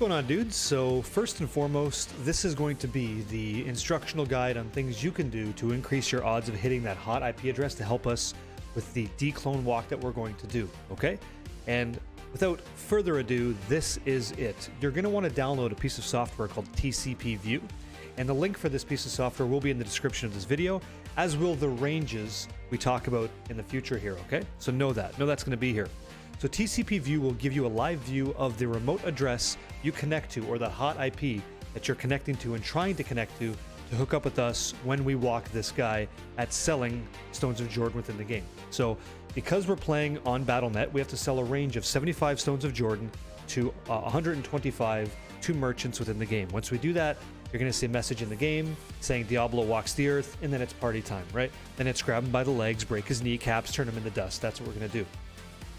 What's going on, dudes? So first and foremost, this is going to be the instructional guide on things you can do to increase your odds of hitting that hot IP address to help us with the DClone walk that we're going to do, okay? And without further ado, this is it. You're going to want to download a piece of software called TCP View, and the link for this piece of software will be in the description of this video, as will the ranges we talk about in the future here, okay? So know that's going to be here. So TCP View will give you a live view of the remote address you connect to, or the hot IP that you're connecting to and trying to connect to hook up with us when we walk this guy at selling Stones of Jordan within the game. So because we're playing on Battle.net, we have to sell a range of 75 Stones of Jordan to 125 to merchants within the game. Once we do that, you're going to see a message in the game saying Diablo walks the earth, and then it's party time, right? Then it's grab him by the legs, break his kneecaps, turn him into dust. That's what we're going to do.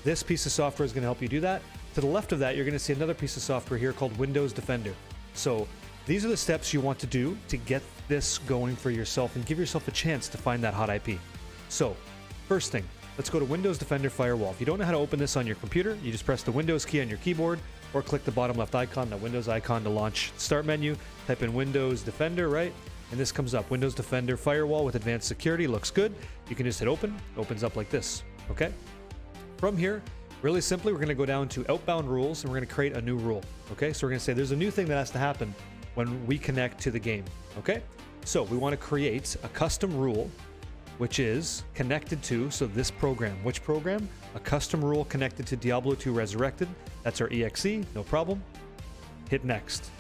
This piece of software is going to help you do that. To the left of that, you're going to see another piece of software here called Windows Defender. So these are the steps you want to do to get this going for yourself and give yourself a chance to find that hot IP. So first thing, let's go to Windows Defender Firewall. If you don't know how to open this on your computer, you just press the Windows key on your keyboard or click the bottom left icon, the Windows icon, to launch the start menu. Type in Windows Defender, right? And this comes up, Windows Defender Firewall with advanced security. Looks good. You can just hit open. It opens up like this, okay? From here, really simply, we're going to go down to outbound rules, and we're going to create a new rule. Okay, so we're going to say there's a new thing that has to happen when we connect to the game. Okay, so we want to create a custom rule, which is connected to, so this program. Which program? A custom rule connected to Diablo 2 Resurrected. That's our exe, no problem. Hit next.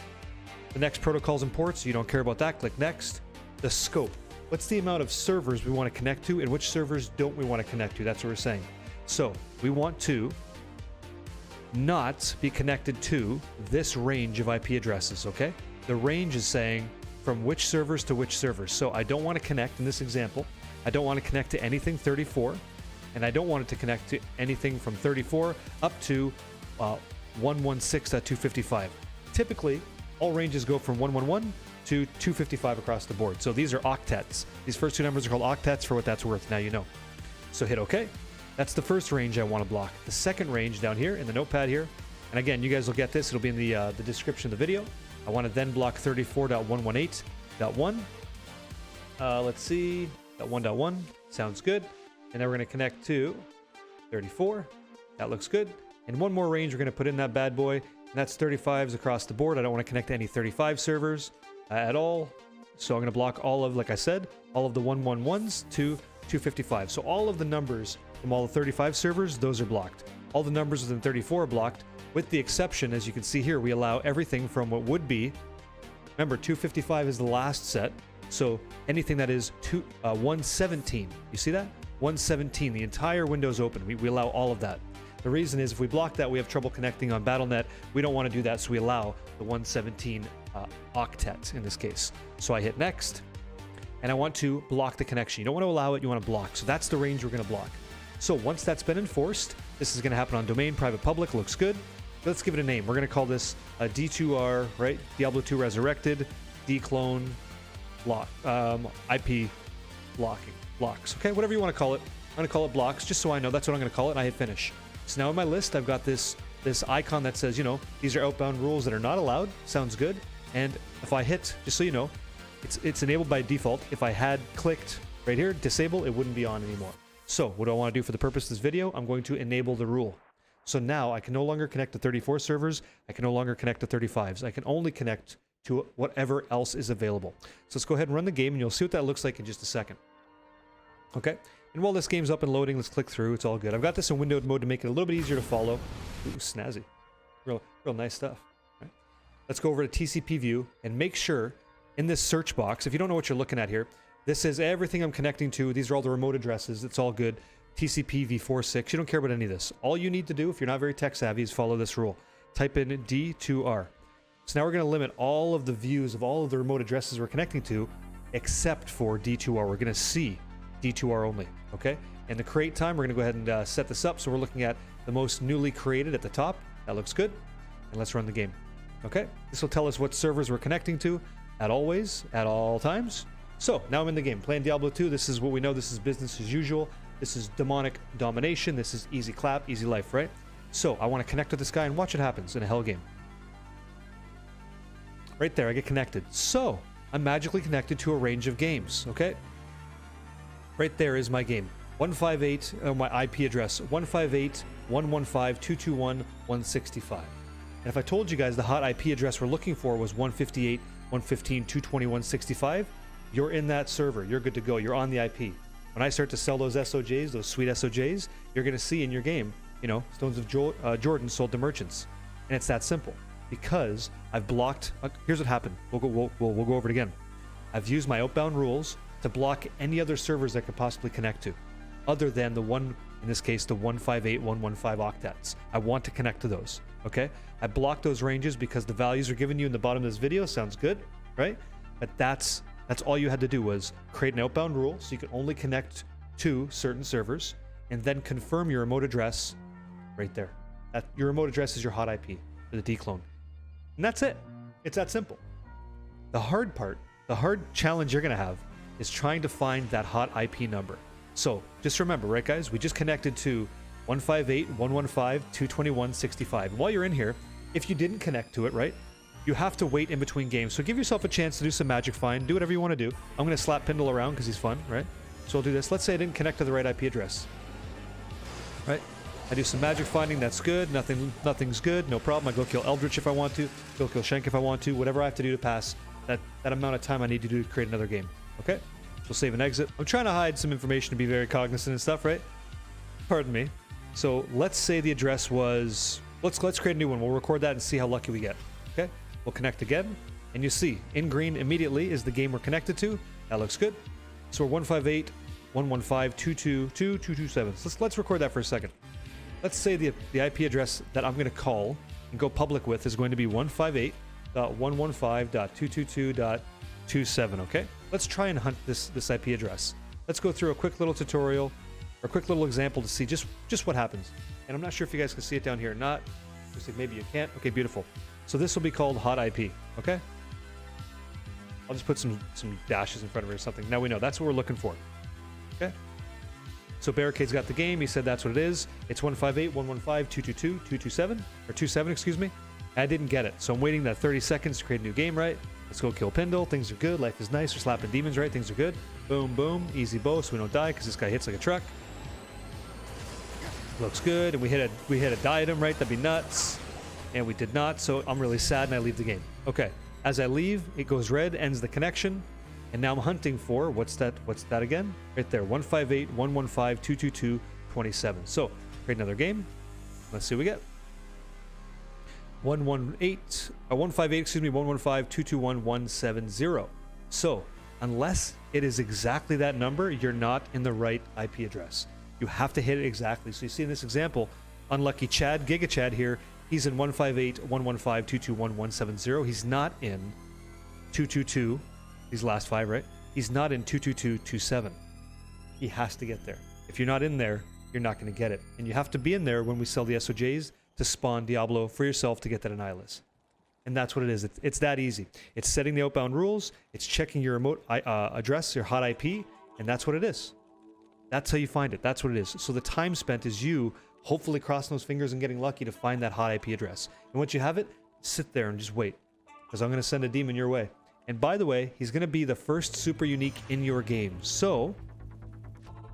The next protocols and ports, you don't care about that, click next. The scope. What's the amount of servers we want to connect to, and which servers don't we want to connect to? That's what we're saying. So we want to not be connected to this range of IP addresses, okay? The range is saying from which servers to which servers. So I don't want to connect, in this example, I don't want to connect to anything 34, and I don't want it to connect to anything from 34 up to 116.255. Typically, all ranges go from 111 to 255 across the board. So these are octets. These first two numbers are called octets for what that's worth. Now you know. So hit OK. That's the first range I want to block. The second range down here in the notepad here, and again, you guys will get this. It'll be in the description of the video. I want to then block 34.118.1. Let's see, .1.1 sounds good. And then we're going to connect to 34. That looks good. And one more range we're going to put in that bad boy, and that's 35s across the board. I don't want to connect to any 35 servers at all. So I'm going to block all of, like I said, all of the 111s to 255. So all of the numbers from all the 35 servers, those are blocked. All the numbers within 34 are blocked, with the exception, as you can see here, we allow everything from what would be, remember 255 is the last set, so anything that is 117, you see that? 117, the entire window's open. We allow all of that. The reason is if we block that, we have trouble connecting on Battle.net. We don't want to do that, so we allow the 117 octet in this case. So I hit next, and I want to block the connection. You don't want to allow it, you want to block. So that's the range we're going to block. So once that's been enforced, this is going to happen on domain, private, public, looks good. Let's give it a name. We're going to call this a D2R, right? Diablo 2 Resurrected, DClone, block, IP blocks. Okay, whatever you want to call it. I'm going to call it blocks, just so I know. That's what I'm going to call it, and I hit finish. So now in my list, I've got this icon that says, you know, these are outbound rules that are not allowed. Sounds good. And if I hit, just so you know, it's enabled by default. If I had clicked right here, disable, it wouldn't be on anymore. So what do I want to do for the purpose of this video? I'm going to enable the rule. So now I can no longer connect to 34 servers. I can no longer connect to 35s. I can only connect to whatever else is available. So let's go ahead and run the game, and you'll see what that looks like in just a second. Okay. And while this game's up and loading, let's click through. It's all good. I've got this in windowed mode to make it a little bit easier to follow. Ooh, snazzy. Real nice stuff. Right. Let's go over to TCP View and make sure in this search box, if you don't know what you're looking at here, this is everything I'm connecting to. These are all the remote addresses. It's all good. TCP v46. You don't care about any of this. All you need to do, if you're not very tech savvy, is follow this rule. Type in D2R. So now we're going to limit all of the views of all of the remote addresses we're connecting to, except for D2R. We're going to see D2R only. Okay? And the create time, we're going to go ahead and set this up. So we're looking at the most newly created at the top. That looks good. And let's run the game. Okay? This will tell us what servers we're connecting to at all times. So now I'm in the game, playing Diablo 2. This is what we know. This is business as usual. This is demonic domination. This is easy clap, easy life, right? So I want to connect with this guy and watch what happens in a hell game. Right there, I get connected. So I'm magically connected to a range of games, okay? Right there is my game. 158, my IP address, 158.115.221.165. And if I told you guys the hot IP address we're looking for was 158.115.221.165, you're in that server. You're good to go. You're on the IP. When I start to sell those SOJs, those sweet SOJs, you're going to see in your game, you know, Stones of Jordan sold to merchants. And it's that simple. Because I've blocked... here's what happened. We'll go over it again. I've used my outbound rules to block any other servers that could possibly connect to, other than the one, in this case, the 158.115 octets. I want to connect to those, okay? I blocked those ranges because the values are given you in the bottom of this video. Sounds good, right? But that's all you had to do was create an outbound rule so you can only connect to certain servers and then confirm your remote address right there. Your remote address is your hot IP for the DClone. And that's it. It's that simple. The hard part, the hard challenge you're going to have is trying to find that hot IP number. So just remember, right, guys? We just connected to 158.115.221.65. And while you're in here, if you didn't connect to it, right, you have to wait in between games. So give yourself a chance to do some magic find. Do whatever you want to do. I'm going to slap Pindle around because he's fun, right? So I'll do this. Let's say I didn't connect to the right IP address, right? I do some magic finding. That's good. Nothing's good. No problem. I go kill Eldritch if I want to. Go kill Shank if I want to. Whatever I have to do to pass that amount of time I need to do to create another game. Okay? So save and exit. I'm trying to hide some information to be very cognizant and stuff, right? Pardon me. So let's say the address was... Let's create a new one. We'll record that and see how lucky we get. Okay? We'll connect again. And you see, in green immediately is the game we're connected to. That looks good. So we're 158.115.222.227. So let's record that for a second. Let's say the IP address that I'm going to call and go public with is going to be 158.115.222.27, okay? Let's try and hunt this IP address. Let's go through a quick little tutorial, or a quick little example to see just what happens. And I'm not sure if you guys can see it down here or not. Maybe you can't. Okay, beautiful. So this will be called hot IP, okay? I'll just put some dashes in front of it or something. Now we know. That's what we're looking for, okay? So Barricade's got the game. He said that's what it is. It's 158.115.222.227, or 27, excuse me. I didn't get it. So I'm waiting that 30 seconds to create a new game, right? Let's go kill Pindle. Things are good. Life is nice. We're slapping demons, right? Things are good. Boom, boom. Easy bow so we don't die because this guy hits like a truck. Looks good. And we hit a diadem, right? That'd be nuts. And we did not. So I'm really sad and I leave the game. Okay. As I leave, it goes red, ends the connection. And now I'm hunting for, what's that again? Right there, 158.115.222.27. So, create another game. Let's see what we get. 158.115.221.170. So, unless it is exactly that number, you're not in the right IP address. You have to hit it exactly. So you see in this example, unlucky Chad, Giga Chad here, he's in 158.115.221.170. He's not in 222. These last five, right? He's not in 222.27. He has to get there. If you're not in there, you're not going to get it. And you have to be in there when we sell the SOJs to spawn Diablo for yourself to get that Annihilus. And that's what it is. It's that easy. It's setting the outbound rules. It's checking your remote address, your hot IP, and that's what it is. That's how you find it. That's what it is. So the time spent is you hopefully crossing those fingers and getting lucky to find that hot IP address. And once you have it, sit there and just wait. Because I'm going to send a demon your way. And by the way, he's going to be the first super unique in your game. So,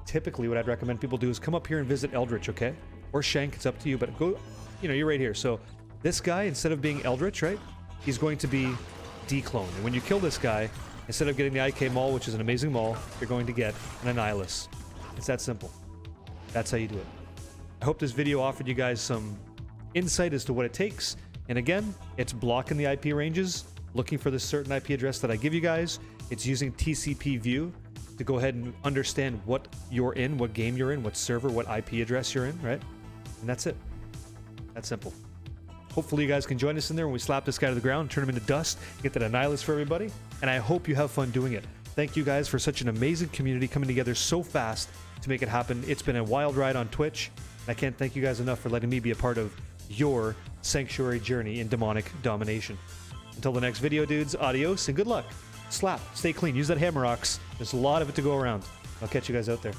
typically what I'd recommend people do is come up here and visit Eldritch, okay? Or Shank, it's up to you, but go, you know, you're right here. So, this guy, instead of being Eldritch, right? He's going to be DClone. And when you kill this guy, instead of getting the IK Maul, which is an amazing maul, you're going to get an Annihilus. It's that simple. That's how you do it. I hope this video offered you guys some insight as to what it takes. And again, it's blocking the IP ranges, looking for this certain IP address that I give you guys. It's using TCP View to go ahead and understand what you're in, what game you're in, what server, what IP address you're in, right? And that's it. That's simple. Hopefully you guys can join us in there when we slap this guy to the ground, turn him into dust, get that Annihilus for everybody. And I hope you have fun doing it. Thank you guys for such an amazing community coming together so fast to make it happen. It's been a wild ride on Twitch. And I can't thank you guys enough for letting me be a part of your sanctuary journey in demonic domination. Until the next video, dudes, adios and good luck. Slap, stay clean, use that hammer ox. There's a lot of it to go around. I'll catch you guys out there.